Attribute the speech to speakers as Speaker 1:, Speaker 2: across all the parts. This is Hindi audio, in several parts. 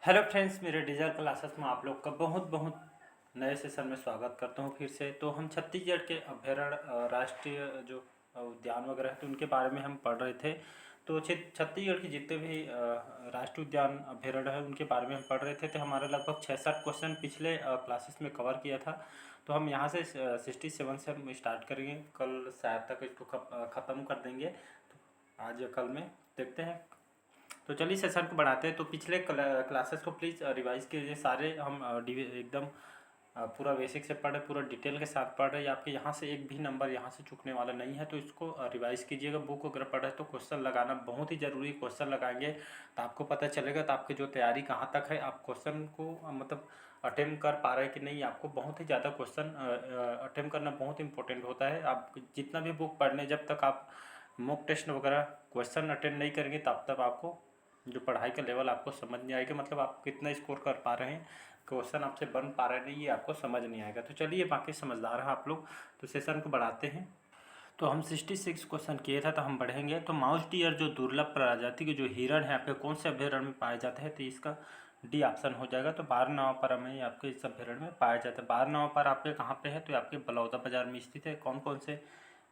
Speaker 1: हेलो फ्रेंड्स, मेरे डिजिटल क्लासेस में आप लोग का बहुत बहुत नए सेशन में स्वागत करता हूँ फिर से। तो हम छत्तीसगढ़ के अभ्यारण्य राष्ट्रीय जो उद्यान वगैरह है तो उनके बारे में हम पढ़ रहे थे। तो छत्तीसगढ़ के जितने भी राष्ट्रीय उद्यान अभ्यारण्य है उनके बारे में हम पढ़ रहे थे। तो हमारे लगभग 6-7 क्वेश्चन पिछले क्लासेस में कवर किया था। तो हम यहाँ से 67 से हम स्टार्ट करेंगे, कल शायद तक इसको ख़त्म कर देंगे। तो आज या कल में देखते हैं। तो चलिए सेशन को बढ़ाते हैं। तो पिछले क्लासेस को प्लीज़ रिवाइज कीजिए। सारे हम एकदम पूरा बेसिक से पढ़े, पूरा डिटेल के साथ पढ़ रहे हैं। आपके यहाँ से एक भी नंबर यहाँ से चूकने वाला नहीं है, तो इसको रिवाइज कीजिएगा। बुक अगर पढ़े तो क्वेश्चन लगाना बहुत ही ज़रूरी। क्वेश्चन लगाएंगे तो आपको पता चलेगा तो आपकी जो तैयारी कहाँ तक है, आप क्वेश्चन को मतलब अटेम्प्ट कर पा रहे हैं कि नहीं। आपको बहुत ही ज़्यादा क्वेश्चन अटेम्प्ट करना बहुत इंपॉर्टेंट होता है। आप जितना भी बुक पढ़ने, जब तक आप मॉक टेस्ट वगैरह क्वेश्चन अटेंड नहीं करेंगे तब तक आपको जो पढ़ाई का लेवल आपको समझ नहीं आएगा। मतलब आप कितना स्कोर कर पा रहे हैं, क्वेश्चन आपसे बन पा रहे नहीं, ये आपको समझ नहीं आएगा। तो चलिए, बाकी समझदार हैं आप लोग, तो सेशन को बढ़ाते हैं। तो हम 66 क्वेश्चन किए था, तो हम बढ़ेंगे। तो माउस डियर जो दुर्लभ प्रजाति के जो हिरण है आपके कौन से अभ्यारण्य में पाए जाते हैं, तो इसका डी ऑप्शन हो जाएगा। तो बारहनवा में आपके इस अभ्यारण्य में पाया जाता है। बारहनवा आपके कहाँ पे है, तो आपके बलौदाबाजार में स्थित है। कौन कौन से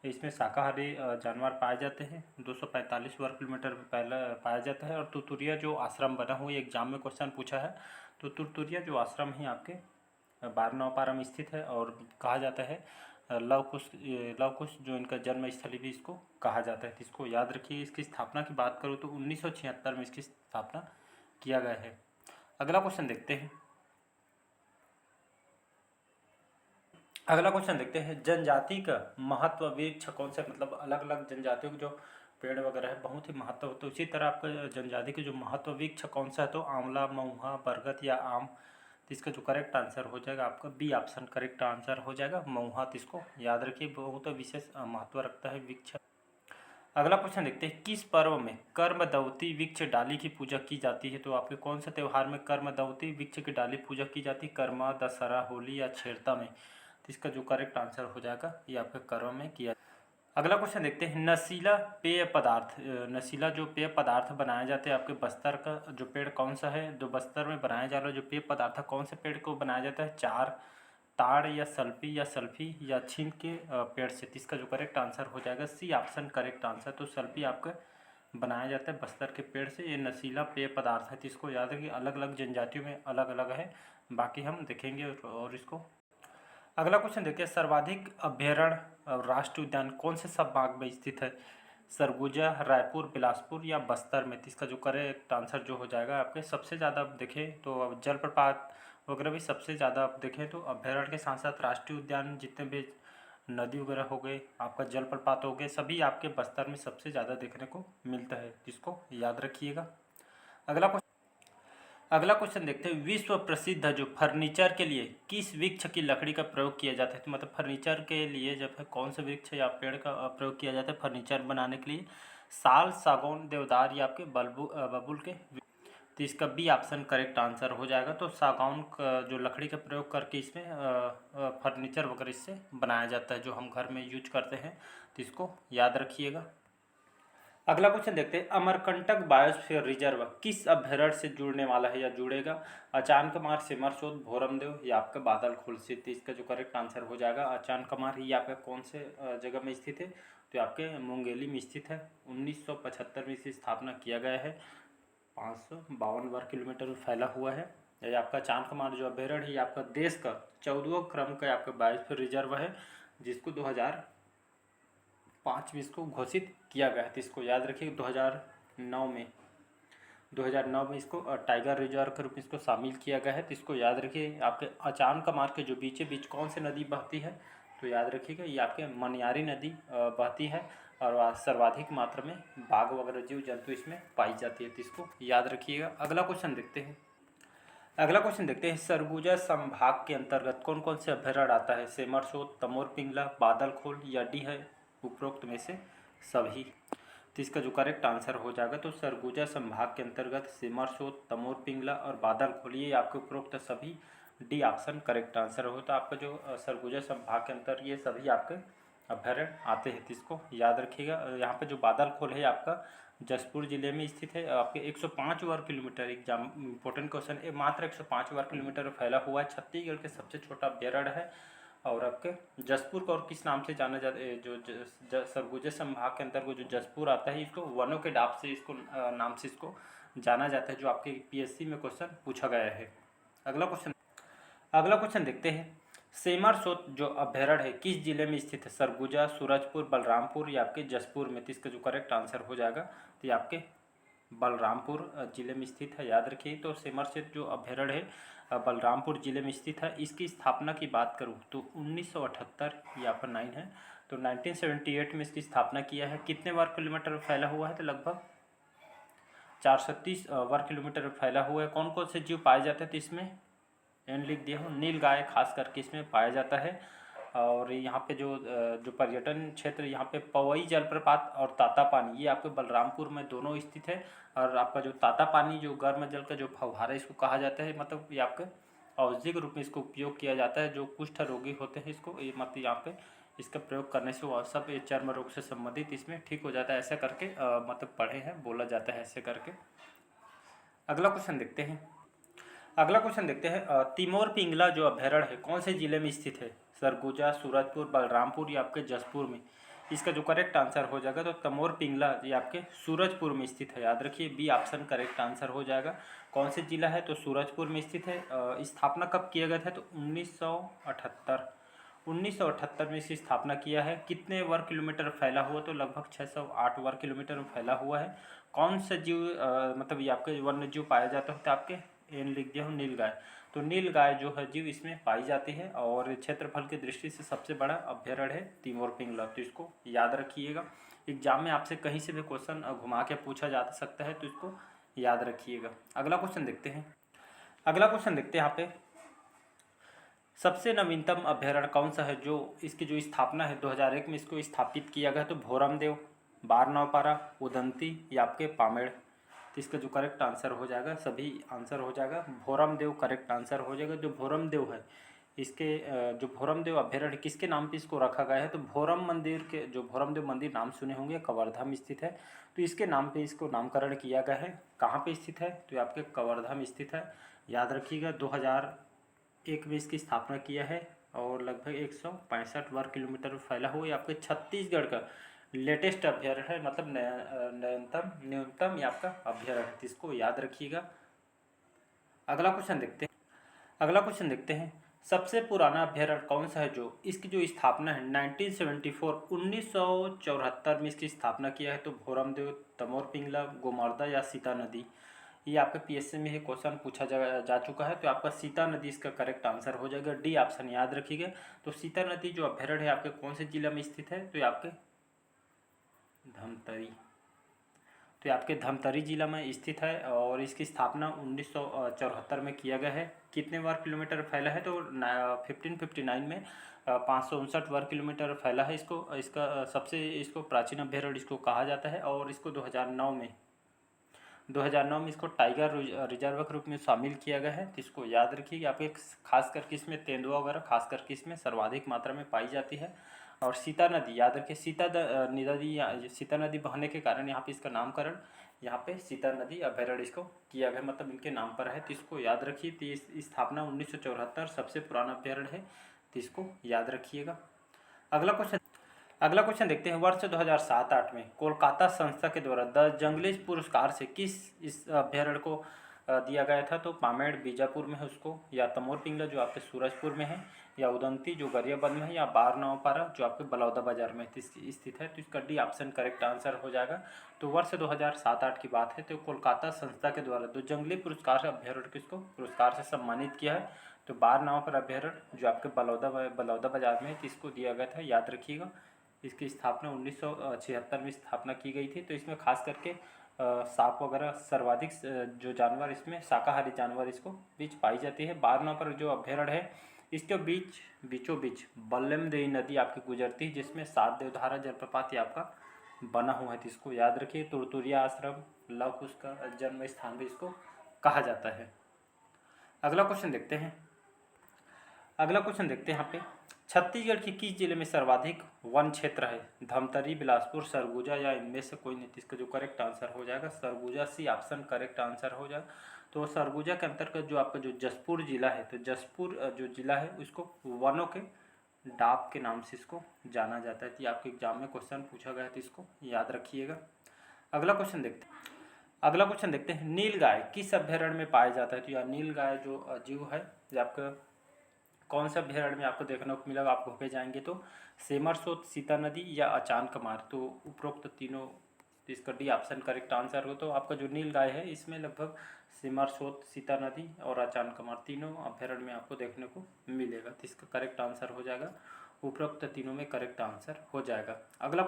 Speaker 1: इसमें शाकाहारी जानवर पाए जाते हैं, 245 वर्ग किलोमीटर में पहला पाया जाता है। और तुतुरिया जो आश्रम बना हुआ, एग्जाम में क्वेश्चन पूछा है। तो तुतुरिया जो आश्रम है आपके बारहनवा में स्थित है और कहा जाता है लव कुश जो इनका जन्म स्थली भी इसको कहा जाता है। तो इसको याद रखिए। इसकी स्थापना की बात करूँ तो 1976 में इसकी स्थापना किया गया है। अगला क्वेश्चन देखते हैं। अगला क्वेश्चन देखते हैं। जनजाति का महत्व वृक्ष कौन सा, मतलब अलग अलग जनजातियों के जो पेड़ वगैरह है बहुत ही महत्व होता है। उसी तरह आपका जनजाति के जो महत्व वृक्ष कौन सा है, तो आंवला, महुआ, बरगद या आम। तो इसका जो करेक्ट आंसर हो जाएगा आपका बी ऑप्शन करेक्ट आंसर हो जाएगा, महुआ। तो इसको याद रखिए, बहुत विशेष महत्व रखता है वृक्ष। अगला क्वेश्चन देखते हैं। किस पर्व में कर्मदवती वृक्ष डाली की पूजा की जाती है, तो आपके कौन से त्यौहार में कर्मदवती वृक्ष की डाली पूजा की जाती है, कर्मा, दशहरा, होली या छेरता में। तो इसका जो करेक्ट आंसर हो जाएगा ये आपके कर्म में किया। अगला क्वेश्चन देखते हैं। नशीला पेय पदार्थ, नशीला जो पेय पदार्थ बनाए जाते हैं आपके बस्तर का जो पेड़ कौन सा है, जो बस्तर में बनाया जा रहा है जो पेय पदार्थ है, कौन से पेड़ को बनाया जाता है, चार, ताड़ या सल्फी या छीन के पेड़ से। तो इसका जो करेक्ट आंसर हो जाएगा सी ऑप्शन करेक्ट आंसर। तो सल्फी आपका बनाया जाता है बस्तर के पेड़ से। ये नशीला पेय पदार्थ है, तो इसको याद रखिए। अलग अलग जनजातियों में अलग अलग है, बाकी हम देखेंगे। और इसको अगला क्वेश्चन देखिए। सर्वाधिक अभ्यारण्य राष्ट्रीय उद्यान कौन से सब बाग में स्थित है, सरगुजा, रायपुर, बिलासपुर या बस्तर में। तो इसका जो करेक्ट आंसर जो हो जाएगा आपके सबसे ज़्यादा आप देखें तो अब जलप्रपात वगैरह भी सबसे ज़्यादा आप देखें तो अभ्यारण्य के साथ साथ राष्ट्रीय उद्यान जितने भी नदी वगैरह हो गए, आपका जलप्रपात हो गए, सभी आपके बस्तर में सबसे ज़्यादा देखने को मिलता है, जिसको याद रखिएगा। अगला अगला क्वेश्चन देखते हैं। विश्व प्रसिद्ध जो फर्नीचर के लिए किस वृक्ष की लकड़ी का प्रयोग किया जाता है, तो मतलब फर्नीचर के लिए जब है कौन से वृक्ष या पेड़ का प्रयोग किया जाता है फर्नीचर बनाने के लिए, साल, सागौन, देवदार या आपके बबूल के। तो इसका बी ऑप्शन करेक्ट आंसर हो जाएगा। तो सागौन का जो लकड़ी का प्रयोग करके इसमें फर्नीचर वगैरह इससे बनाया जाता है जो हम घर में यूज करते हैं, तो इसको याद रखिएगा। अगला क्वेश्चन देखते हैं। अमरकंटक बायोस्फीयर रिजर्व किस अभ्यारण्य से जुड़ने वाला है या जुड़ेगा, अचानकमार, सिमरसोद, भोरमदेव या आपका बादलखोल से। तो इसका जो करेक्ट आंसर हो जाएगा अचानकमार। ये आपका कौन से जगह में स्थित है, तो आपके मुंगेली में स्थित है। 1975 में इसकी स्थापना किया गया है। 552 वर्ग किलोमीटर में फैला हुआ है। ये आपका चांदकमार जो अभ्यारण्य है ये आपका देश का 14वें क्रम का आपका बायोस्फीयर रिजर्व है, जिसको 2005 में इसको घोषित किया गया है। तो इसको याद रखिए। 2009 में इसको टाइगर रिजर्व के रूप में इसको शामिल किया गया है। तो इसको याद रखिए। आपके अचानकमार के जो बीचे बीच कौन सी नदी बहती है, तो याद रखिएगा ये आपके मनियारी नदी बहती है। और सर्वाधिक मात्रा में बाघ वगैरह जीव जंतु इसमें पाई जाती है, तो इसको याद रखिएगा। अगला क्वेश्चन देखते हैं। अगला क्वेश्चन देखते हैं। सरगुजा संभाग के अंतर्गत कौन कौन से अभ्यारण्य आता है, सेमरसोद, तमोर पिंगला, बादलखोल या डी है उपरोक्त में से सभी। तो इसका जो करेक्ट आंसर हो जाएगा तो सरगुजा संभाग के अंतर्गत सिमरसोद, तमोर पिंगला और बादलखोल ये आपके उपरोक्त सभी, डी ऑप्शन करेक्ट आंसर हो। तो आपका जो सरगुजा संभाग के अंतर ये सभी आपके अभ्यारण्य आते हैं, तो इसको याद रखिएगा। यहाँ पे जो बादलखोल है आपका जसपुर जिले में स्थित है। आपके 105 वर्ग किलोमीटर, एग्जाम इंपॉर्टेंट क्वेश्चन है, मात्र 105 वर्ग किलोमीटर फैला हुआ है। छत्तीसगढ़ के सबसे छोटा अभ्यारण्य है। और आपके जसपुर को और किस नाम से जाना जाता है, जो सरगुजा संभाग के अंतर्गत जो जसपुर आता है, इसको वनों के डाक से इसको नाम से इसको जाना जाता है, जो आपके पीएससी में क्वेश्चन पूछा गया है। अगला क्वेश्चन देखते हैं। सेमरसोत जो अभ्यारण्य है किस जिले में स्थित है? सरगुजा, सूरजपुर, बलरामपुर या आपके जसपुर में? तो इसका जो करेक्ट आंसर हो जाएगा तो ये आपके बलरामपुर जिले में स्थित है, याद रखिए। तो सेमरसोत जो अभ्यारण्य है बलरामपुर जिले में स्थित है। इसकी स्थापना की बात करूँ तो 1978, ये आपका 9 है, तो 1978 में इसकी स्थापना किया है। कितने वर्ग किलोमीटर फैला हुआ है? तो लगभग 430 वर्ग किलोमीटर फैला हुआ है। कौन कौन से जीव पाए जाते हैं? तो इसमें एन लिख दिया हूँ, नील गाय खास करके इसमें पाया जाता है। और यहाँ पे जो पर्यटन क्षेत्र, यहाँ पे पवई जलप्रपात और ताता पानी, ये आपके बलरामपुर में दोनों स्थित है। और आपका जो ताता पानी जो गर्म जल का जो फव्वारा इसको कहा जाता है, मतलब ये आपके औषधि के रूप में इसको उपयोग किया जाता है। जो कुष्ठ रोगी होते हैं इसको ये मतलब यहाँ पे इसका प्रयोग करने से वो सब ये चर्म रोग से संबंधित इसमें ठीक हो जाता है, ऐसा करके मतलब पढ़े हैं, बोला जाता है ऐसे करके। अगला क्वेश्चन देखते हैं। तिमोर पिंगला जो अभ्यारण्य है कौन से जिले में स्थित है? सरगुजा, सूरजपुर, बलरामपुर या आपके जसपुर में? इसका जो करेक्ट आंसर हो जाएगा तो तमोर पिंगला ये आपके सूरजपुर में स्थित है, याद रखिए। बी ऑप्शन करेक्ट आंसर हो जाएगा। कौन से जिला है? तो सूरजपुर में स्थित है। स्थापना कब किया गया था? तो 1978 में इसकी स्थापना किया है। कितने वर्ग किलोमीटर फैला हुआ? तो लगभग 608 वर्ग किलोमीटर में फैला हुआ है। कौन सा जीव मतलब ये आपके वन्य जीव पाया जाता है? तो आपके एन लिख दिया हूँ, नीलगाय। तो नीलगाय जो है जीव इसमें पाई जाती है और क्षेत्रफल की दृष्टि से सबसे बड़ा अभ्यारण्य है तिमोर पिंगला, तो इसको याद रखिएगा। एग्जाम में आपसे कहीं से भी क्वेश्चन घुमा के पूछा जा सकता है, तो इसको याद रखिएगा। अगला क्वेश्चन देखते हैं। यहाँ पे सबसे नवीनतम अभ्यारण्य कौन सा है? जो इसकी जो स्थापना है 2001 में इसको स्थापित किया गया, तो भोरमदेव, बारनौपारा, उदंती या आपके पामेड़? तो इसका जो करेक्ट आंसर हो जाएगा, सभी आंसर हो जाएगा, भोरमदेव करेक्ट आंसर हो जाएगा। जो भोरमदेव है इसके जो भोरमदेव अभ्यारण्य किसके नाम पे इसको रखा गया है? तो भोरम मंदिर के, जो भोरमदेव मंदिर नाम सुने होंगे, कवर्धा में स्थित है, तो इसके नाम पे इसको नामकरण किया गया है। कहाँ पे स्थित है? तो ये आपके कवर्धा में स्थित है, याद रखिएगा। 2001 में इसकी स्थापना किया है और लगभग 165 वर्ग किलोमीटर फैला हुआ है। आपके छत्तीसगढ़ का लेटेस्ट अभ्यारण्य है, मतलब न्यूनतम ये आपका अभ्यारण्य है, इसको याद रखिएगा। अगला क्वेश्चन देखते हैं। सबसे पुराना अभ्यारण्य कौन सा है? जो इसकी जो स्थापना है 1974 में इसकी स्थापना किया है, तो भोरमदेव, तमोर पिंगला, गोमर्दा या सीता नदी? ये आपके पीएससी में ही क्वेश्चन पूछा जा चुका है, तो आपका सीता नदी इसका करेक्ट आंसर हो जाएगा। डी ऑप्शन याद रखिएगा। तो सीता नदी जो अभ्यारण्य है आपके कौन से जिला में स्थित है? तो ये आपके धमतरी, तो ये आपके धमतरी जिला में स्थित है और इसकी स्थापना 1974 में किया गया है। कितने वर्ग किलोमीटर फैला है? तो 1559 में 559 वर्ग किलोमीटर फैला है। इसका सबसे इसको प्राचीन अभ्यारण्य इसको कहा जाता है और इसको 2009 में इसको टाइगर रिजर्व के रूप में शामिल किया गया है, तो इसको याद रखिए। आप एक खास करके इसमें तेंदुआ वगैरह खास करके इसमें सर्वाधिक मात्रा में पाई जाती है। और सीता नदी याद रखिए, सीता नदी बहने के कारण यहाँ पे इसका नामकरण यहाँ पे सीता नदी अभ्यारण्य इसको किया गया, मतलब इनके नाम पर है, तो इसको याद रखिए। तो इस स्थापना 1974, सबसे पुराना अभ्यारण्य है, तो इसको याद रखिएगा। अगला क्वेश्चन देखते हैं। वर्ष 2007-08 में कोलकाता संस्था के द्वारा द जंगलीज पुरस्कार से किस इस अभ्यारण्य को दिया गया था? तो पामेड़ बीजापुर में है उसको, या तमोर पिंगला जो आपके सूरजपुर में है, या उदंती जो गरियाबंद में है, या बारनौपारा जो आपके बलौदाबाजार में स्थित है? तो इसका डी ऑप्शन करेक्ट आंसर हो जाएगा। तो वर्ष 2007-08 की बात है, तो कोलकाता संस्था के द्वारा द जंगली पुरस्कार अभ्यारण्य किसको पुरस्कार से सम्मानित किया है? तो बारनौपारा अभ्यारण्य जो आपके बलौदाबाजार में है, इसको दिया गया था, याद रखिएगा। इसकी स्थापना 1976 में स्थापना की गई थी। तो इसमें खास करके सांप वगैरह सर्वाधिक जो जानवर इसमें शाकाहारी जानवर इसको बीच पाई जाती है। बारनौपारा जो अभ्यारण्य है इसके बीचों बीच बल्लमदेई नदी आपकी गुजरती है, जिसमें 7 देवधारा जलप्रपात ये आपका बना हुआ है, तो इसको याद रखिए। तुरतुरिया आश्रम, लव कुश का जन्म स्थान भी इसको कहा जाता है। अगला क्वेश्चन देखते हैं। अगला क्वेश्चन देखते हैं यहाँ पे, छत्तीसगढ़ के किस जिले में सर्वाधिक वन क्षेत्र है? धमतरी, बिलासपुर, सरगुजा या इनमें से कोई नहीं? इसका जो करेक्ट आंसर हो जाएगा Surguja, C option correct answer हो जाएगा। तो सरगुजा के अंतर्गत जो आपका जो जसपुर जिला है, तो जसपुर जो जिला है उसको वनों के डाक के नाम से इसको जाना जाता है। तो ये आपके एग्जाम में क्वेश्चन पूछा गया है, तो इसको याद रखिएगा। अगला क्वेश्चन देखते हैं, नील गाय किस अभ्यारण्य में पाया जाता है? तो यह नील गाय जो जीव है जो आपका कौन सा अभ्यारण्य में आपको देखने को मिलेगा? आप घूमे जाएंगे तो सेमरसोत, सीता नदी या अचान कमार। तो उपरोक्त तीनों, इसका डी ऑप्शन करेक्ट आंसर हो। तो आपका जो नील गाय है इसमें लगभग सेमरसोत, सीता नदी और अचान कमार तीनों अभ्यारण्य में आपको देखने को मिलेगा। तो इसका करेक्ट आंसर हो जाएगा, उपरोक्त तीनों में करेक्ट आंसर हो जाएगा। अगला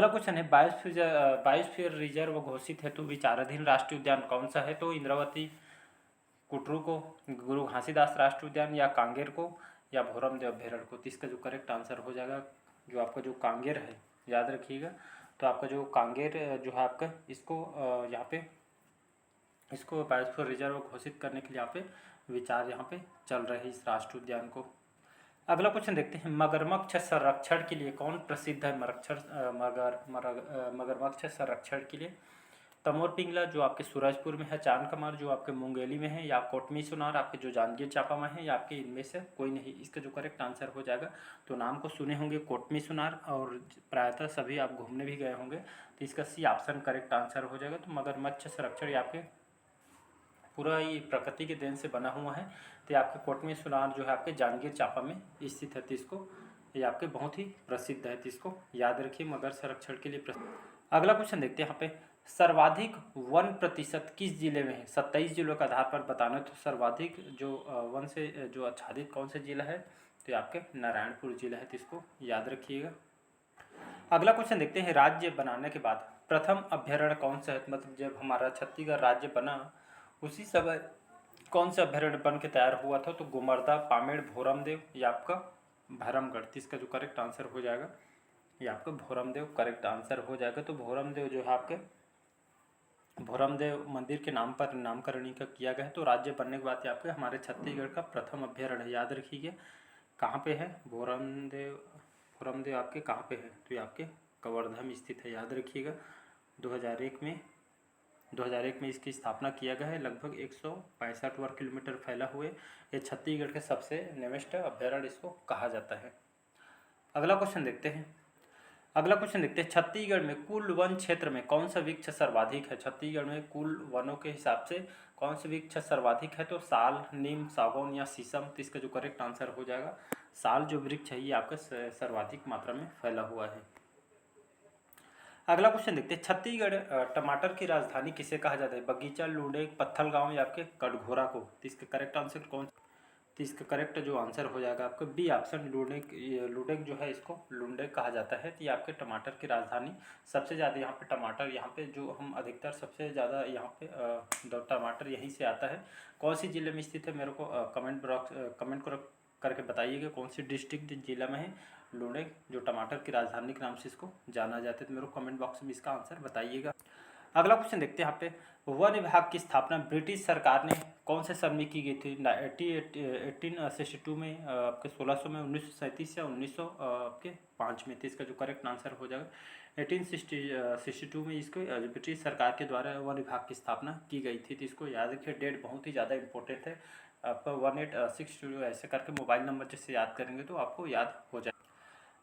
Speaker 1: क्वेश्चन है, बायोस्फीयर रिजर्व घोषित हेतु विचाराधीन राष्ट्रीय उद्यान कौन सा है? तो इंद्रावती, कुटरू को, गुरु घासीदास राष्ट्रीय उद्यान या कांगेर को या भोरमदेव अभ्यारण्य को? तो इसका जो करेक्ट आंसर हो जाएगा जो आपका जो कांगेर है, याद रखिएगा। तो आपका जो कांगेर जो है आपका इसको यहाँ पे इसको बायोस्फीयर रिजर्व घोषित करने के लिए यहाँ पे विचार यहाँ पे चल रहे हैं इस राष्ट्रीय उद्यान को। अगला क्वेश्चन देखते हैं, मगरमच्छ संरक्षण के लिए कौन प्रसिद्ध है? मगरमच्छ संरक्षण के लिए तमोर पिंगला जो आपके सूरजपुर में है, चांद कमार जो आपके मुंगेली में है, या कोटमी सुनार आपके जो जांजगीर चांपा में है, या आपके इनमें से कोई नहीं? इसका जो करेक्ट आंसर हो जाएगा, तो नाम को सुने होंगे कोटमी सुनार और प्रायतः सभी आप घूमने भी गए होंगे, तो इसका सी ऑप्शन करेक्ट आंसर हो जाएगा। तो मगरमच्छ संरक्षण ये आपके पूरा ही प्रकृति के देन से बना हुआ है। तो आपके कोटमी सुनार जो है आपके जांजगीर चांपा में स्थित है। तो इसको ये आपके बहुत ही प्रसिद्ध है, तो इसको याद रखिए, मगर संरक्षण के लिए प्रसिद्ध। अगला क्वेश्चन देखते हैं यहाँ पे, सर्वाधिक वन प्रतिशत किस जिले में है? 27 जिलों के आधार पर बताना। तो सर्वाधिक जो वन से जो आच्छादित कौन सा जिला है? तो ये आपके नारायणपुर जिला है, तो इसको याद रखिएगा। अगला क्वेश्चन देखते हैं, राज्य बनाने के बाद प्रथम अभ्यारण्य कौन सा है? मतलब जब हमारा छत्तीसगढ़ राज्य बना उसी समय कौन सा अभ्यारण्य बन के तैयार हुआ था? तो गुमरदा, पामेड़, भोरमदेव या आपका भरमगढ़। इसका जो करेक्ट आंसर हो जाएगा ये आपका भोरमदेव करेक्ट आंसर हो जाएगा। तो भोरमदेव जो है आपके भोरमदेव मंदिर के नाम पर नामकरण का किया गया है। तो राज्य बनने के बाद आपके हमारे छत्तीसगढ़ का प्रथम अभ्यारण्य, याद रखिए कहाँ पे है भोरमदेव आपके कहाँ पे है? तो ये आपके कवर्धा में स्थित है, याद रखिएगा। 2001 में इसकी स्थापना किया गया है। लगभग 165 वर्ग किलोमीटर फैला हुए ये छत्तीसगढ़ के सबसे निविष्ट अभ्यारण्य इसको कहा जाता है। अगला क्वेश्चन देखते हैं, छत्तीसगढ़ में कुल वन क्षेत्र में कौन सा वृक्ष सर्वाधिक है? छत्तीसगढ़ में कुल वनों के हिसाब से कौन सा वृक्ष सर्वाधिक है? तो साल, नीम, सागौन या शीशम। तो इसका जो करेक्ट आंसर हो जाएगा साल जो वृक्ष है ये आपका सर्वाधिक मात्रा में फैला हुआ है। अगला क्वेश्चन देखते हैं, छत्तीसगढ़ टमाटर की राजधानी किसे कहा जाता है? बगीचा, लुंडेग, पत्थलगांव या आपके कटघोरा को? तो इसका करेक्ट आंसर कौन? तो इसका करेक्ट जो आंसर हो जाएगा आपका बी ऑप्शन, लुंडेग जो है इसको लुंडेग कहा जाता है। तो ये आपके टमाटर की राजधानी, सबसे ज़्यादा यहाँ पे टमाटर, यहाँ पे जो हम अधिकतर सबसे ज़्यादा यहाँ पे टमाटर यहीं से आता है। कौन सी जिले में स्थित है मेरे को कमेंट करके बताइएगा कौन सी डिस्ट्रिक्ट जिला में है लुंडेग जो टमाटर की राजधानी के नाम से इसको जाना जाता है? तो मेरे को कमेंट बॉक्स में इसका आंसर बताइएगा। अगला क्वेश्चन देखते हैं यहाँ पे, वन विभाग की स्थापना ब्रिटिश सरकार ने कौन से सन में की गई थी? 1862 में, आपके 1600 में, 1937 या 1905 में? तो इसका जो करेक्ट आंसर हो जाएगा 1862 में इसको ब्रिटिश सरकार के द्वारा वन विभाग की स्थापना की गई थी। तो इसको याद रखिए, डेट बहुत ही ज़्यादा इंपॉर्टेंट है। आपका 1862 ऐसे करके मोबाइल नंबर जैसे याद करेंगे तो आपको याद हो जाए।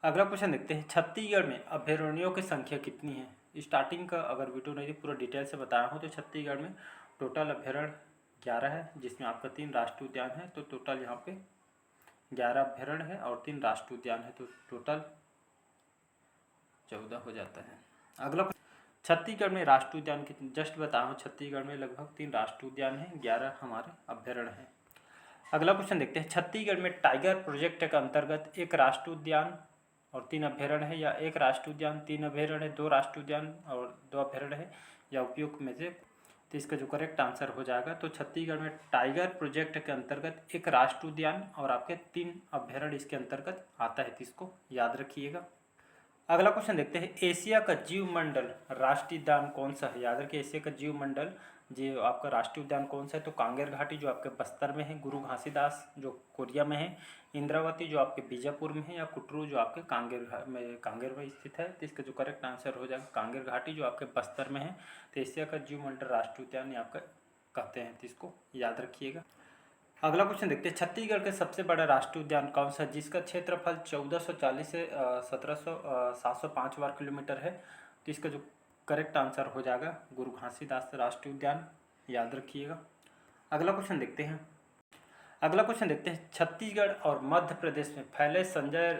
Speaker 1: अगला क्वेश्चन देखते हैं, छत्तीसगढ़ में अभ्यारण्यों की संख्या कितनी है? स्टार्टिंग का अगर वीडियो नहीं पूरा डिटेल से बताया हूँ तो छत्तीसगढ़ में टोटल अभ्यारण्य 11 है, जिसमें आपका 3 राष्ट्रीय उद्यान है। तो टोटल यहाँ पे 11 अभ्यारण्य है और 3 राष्ट्रीय उद्यान है, तो टोटल 14 हो जाता है। अगला छत्तीसगढ़ में राष्ट्रीय उद्यान कितने? जस्ट बताया हूँ, छत्तीसगढ़ में लगभग 3 राष्ट्रीय उद्यान है, 11 हमारे अभ्यारण्य हैं। अगला क्वेश्चन देखते हैं, छत्तीसगढ़ में टाइगर प्रोजेक्ट के अंतर्गत 1 राष्ट्रीय उद्यान और 3 अभ्यारण्य है, या 1 राष्ट्रीय उद्यान 3 अभ्यारण्य है, 2 राष्ट्रीय उद्यान और 2 अभ्यारण्य है, या उपयुक्त में से? तो इसका जो करेक्ट आंसर हो जाएगा, तो छत्तीसगढ़ में टाइगर प्रोजेक्ट के अंतर्गत 1 राष्ट्रीय उद्यान और आपके 3 अभ्यारण्य इसके अंतर्गत आता है, तो इसको याद रखिएगा। अगला क्वेश्चन देखते हैं, एशिया का जीव मंडल राष्ट्रीय उद्यान कौन सा है? याद रखिए, एशिया का जीव मंडल जो आपका राष्ट्रीय उद्यान कौन सा है, तो कांगेर घाटी जो आपके बस्तर में है, गुरु घासीदास जो कोरिया में है, इंद्रावती जो आपके बीजापुर में है, या कुटरू जो आपके कांगेर में स्थित है। तो इसका जो करेक्ट आंसर हो जाएगा कांगेर घाटी जो आपके बस्तर में है। तो एशिया का जीव मंडल राष्ट्रीय उद्यान ये आपका कहते हैं, तो इसको याद रखिएगा। अगला क्वेश्चन देखते हैं, छत्तीसगढ़ के सबसे बड़ा राष्ट्रीय उद्यान कौन सा है जिसका क्षेत्रफल 1440 से 705 वर्ग किलोमीटर है। तो इसका जो करेक्ट आंसर हो जाएगा गुरु घासीदास राष्ट्रीय उद्यान, याद रखिएगा। अगला क्वेश्चन देखते हैं, छत्तीसगढ़ और मध्य प्रदेश में फैले संजय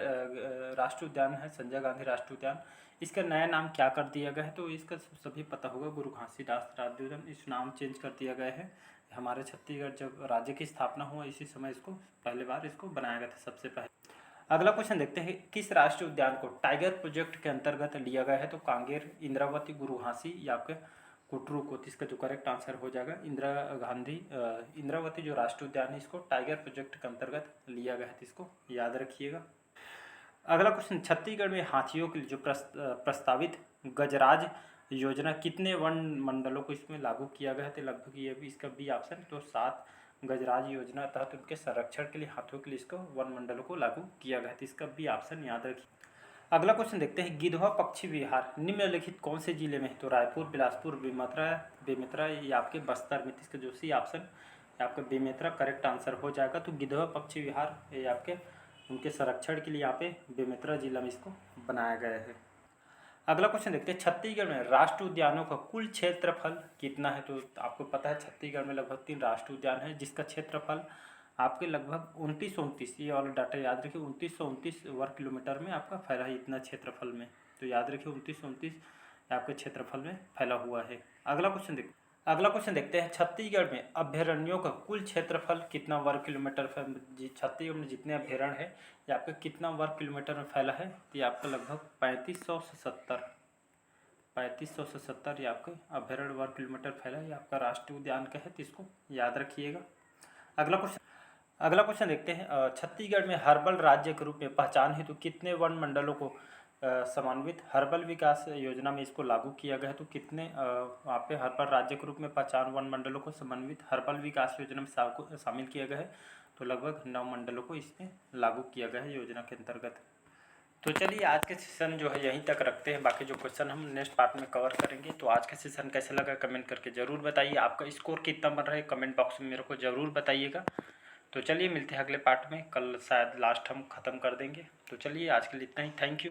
Speaker 1: राष्ट्रीय उद्यान है, संजय गांधी राष्ट्रीय उद्यान, इसका नया नाम क्या कर दिया गया है। तो इसका सभी पता होगा गुरु घासीदास राष्ट्रीय उद्यान, इस नाम चेंज कर दिया गया है। हमारे छत्तीसगढ़ जब राज्य की स्थापना हुआ इसी समय इसको पहली बार इसको बनाया गया था सबसे पहले। अगला क्वेश्चन देखते हैं, किस राष्ट्रीय उद्यान को टाइगर प्रोजेक्ट के अंतर्गत लिया गया है। तो कांगेर, इंद्रावती, गुरु घासी या आपके कुटरू को। इसका जो करेक्ट आंसर हो जाएगा इंद्रावती जो राष्ट्रीय उद्यान है इसको टाइगर प्रोजेक्ट के अंतर्गत लिया गया है, तो इसको याद रखिएगा। अगला क्वेश्चन, छत्तीसगढ़ में हाथियों के लिए जो प्रस्तावित गजराज योजना कितने वन मंडलों को इसमें लागू किया गया है। तो लगभग ये भी इसका बी ऑप्शन, तो 7 गजराज योजना तहत उनके संरक्षण के लिए हाथियों के लिए इसको वन मंडलों को लागू किया गया है। तो इसका बी ऑप्शन याद रखिए। अगला क्वेश्चन देखते हैं, गिधवा पक्षी विहार निम्नलिखित कौन से जिले में है। तो रायपुर, बिलासपुर, बेमेतरा या आपके बस्तर में। इसका जो सी ऑप्शन आपका बेमेतरा करेक्ट आंसर हो जाएगा। तो गिधवा पक्षी विहार ये आपके उनके संरक्षण के लिए यहाँ पे बेमेतरा जिला में इसको बनाया गया है। अगला क्वेश्चन देखते हैं, छत्तीसगढ़ में राष्ट्रीय उद्यानों का कुल क्षेत्रफल कितना है। तो आपको पता है छत्तीसगढ़ में लगभग 3 राष्ट्रीय उद्यान है जिसका क्षेत्रफल आपके लगभग 2929, ये वाला डाटा याद रखिए, 2929 वर्ग किलोमीटर में आपका फैला है इतना क्षेत्रफल में। तो याद रखिए 2929 आपके क्षेत्रफल में फैला हुआ है। अगला क्वेश्चन देखते हैं, छत्तीसगढ़ में अभ्यारण्यों का कुल क्षेत्रफल कितना वर्ग किलोमीटर। छत्तीसगढ़ में जितने अभ्यारण्य है ये आपका कितना वर्ग किलोमीटर में फैला है। तो ये आपका लगभग 3500 से 70 ये आपके अभ्यारण्य वर्ग किलोमीटर फैला है। ये आपका राष्ट्रीय उद्यान का है, तो इसको याद रखिएगा। अगला क्वेश्चन देखते हैं, छत्तीसगढ़ में हर्बल राज्य के रूप में पहचान हेतु कितने वन मंडलों को समन्वित हर्बल विकास योजना में इसको लागू किया गया है। तो कितने वहाँ पे हर्बल राज्य के रूप में 50 वन मंडलों को समन्वित हर्बल विकास योजना में शामिल किया गया है। तो लगभग 9 मंडलों को इसमें लागू किया गया है योजना के अंतर्गत। तो चलिए आज के सेशन जो है यहीं तक रखते हैं, बाकी जो क्वेश्चन हम नेक्स्ट पार्ट में कवर करेंगे। तो आज का सेशन कैसा लगा कमेंट करके ज़रूर बताइए। आपका स्कोर कितना बन रहा है कमेंट बॉक्स में मेरे को ज़रूर बताइएगा। तो चलिए मिलते हैं अगले पार्ट में, कल शायद लास्ट हम ख़त्म कर देंगे। तो चलिए आज के लिए इतना ही, थैंक यू।